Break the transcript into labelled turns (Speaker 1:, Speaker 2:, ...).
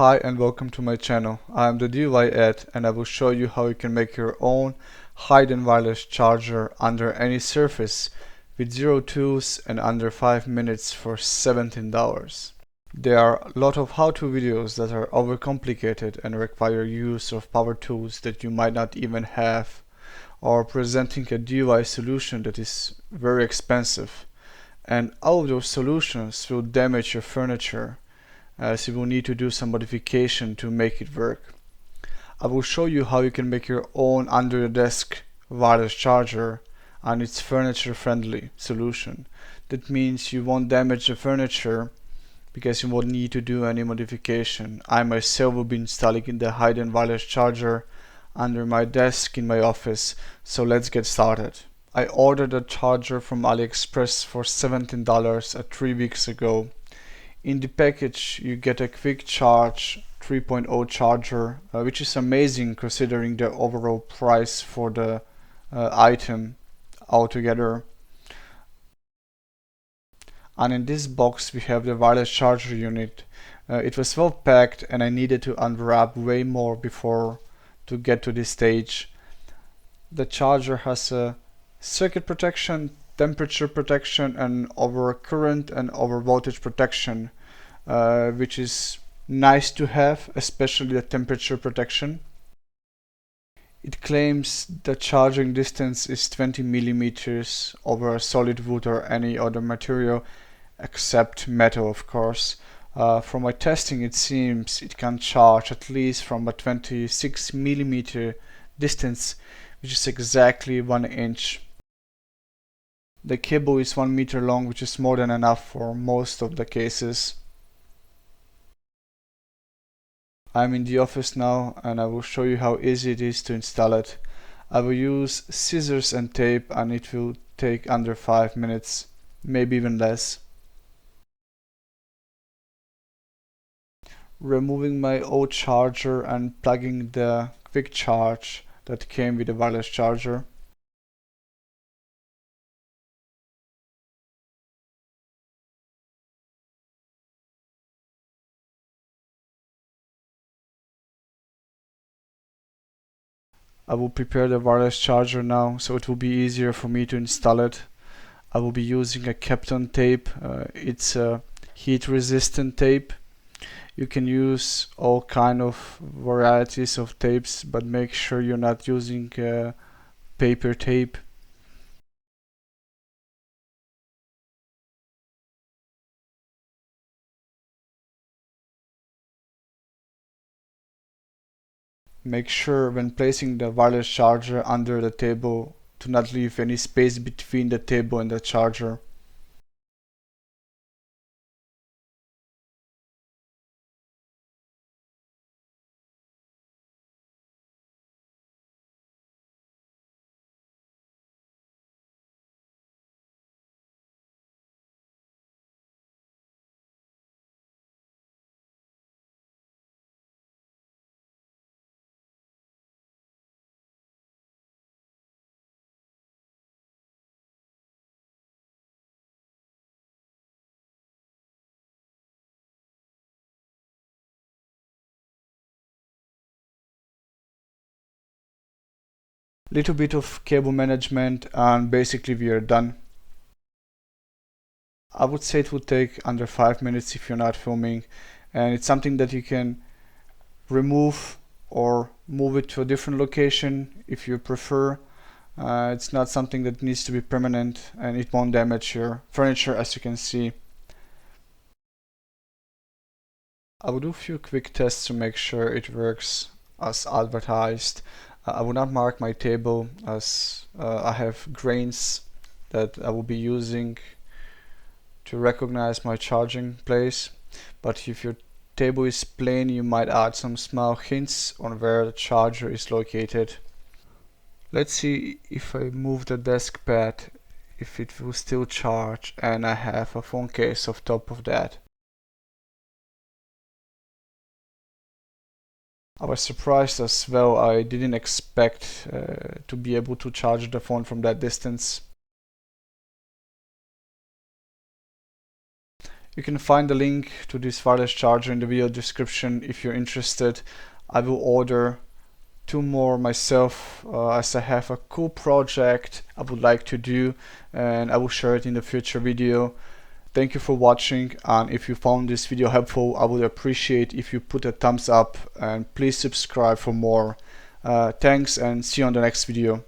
Speaker 1: Hi and welcome to my channel. I am the DIY Ed and I will show you how you can make your own hidden wireless charger under any surface with zero tools and under 5 minutes for $17. There are a lot of how-to videos that are overcomplicated and require use of power tools that you might not even have, or presenting a DIY solution that is very expensive, and all of those solutions will damage your furniture, as you will need to do some modification to make it work. I will show you how you can make your own under the desk wireless charger, and it's furniture friendly solution. That means you won't damage the furniture because you won't need to do any modification. I myself will be installing the hidden wireless charger under my desk in my office, so let's get started. I ordered a charger from AliExpress for $17 3 weeks ago. In the package you get a quick charge 3.0 charger, which is amazing considering the overall price for the item altogether. And in this box we have the wireless charger unit. It was well packed and I needed to unwrap way more before to get to this stage. The charger has a circuit protection, temperature protection, and overcurrent and overvoltage protection, which is nice to have, especially the temperature protection. It claims the charging distance is 20 millimeters over solid wood or any other material except metal, of course. From my testing it seems it can charge at least from a 26 millimeter distance, which is exactly 1 inch. The cable is 1 meter long, which is more than enough for most of the cases. I'm in the office now and I will show you how easy it is to install it. I will use scissors and tape and it will take under 5 minutes, maybe even less. Removing my old charger and plugging the quick charge that came with the wireless charger. I will prepare the wireless charger now so it will be easier for me to install it. I will be using a Kapton tape. It's a heat resistant tape. You can use all kind of varieties of tapes, but make sure you're not using paper tape. Make sure when placing the wireless charger under the table to not leave any space between the table and the charger. Little bit of cable management and basically we are done. I would say it would take under 5 minutes if you're not filming, and it's something that you can remove or move it to a different location if you prefer. It's not something that needs to be permanent and it won't damage your furniture, as you can see. I will do a few quick tests to make sure it works as advertised. I will not mark my table as I have grains that I will be using to recognize my charging place, but if your table is plain you might add some small hints on where the charger is located. Let's see if I move the desk pad if it will still charge, and I have a phone case on top of that. I was surprised as well. I didn't expect to be able to charge the phone from that distance. You can find the link to this wireless charger in the video description if you're interested. I will order 2 more myself as I have a cool project I would like to do, and I will share it in the future video. Thank you for watching, and if you found this video helpful, I would appreciate if you put a thumbs up, and please subscribe for more. Thanks, and see you on the next video.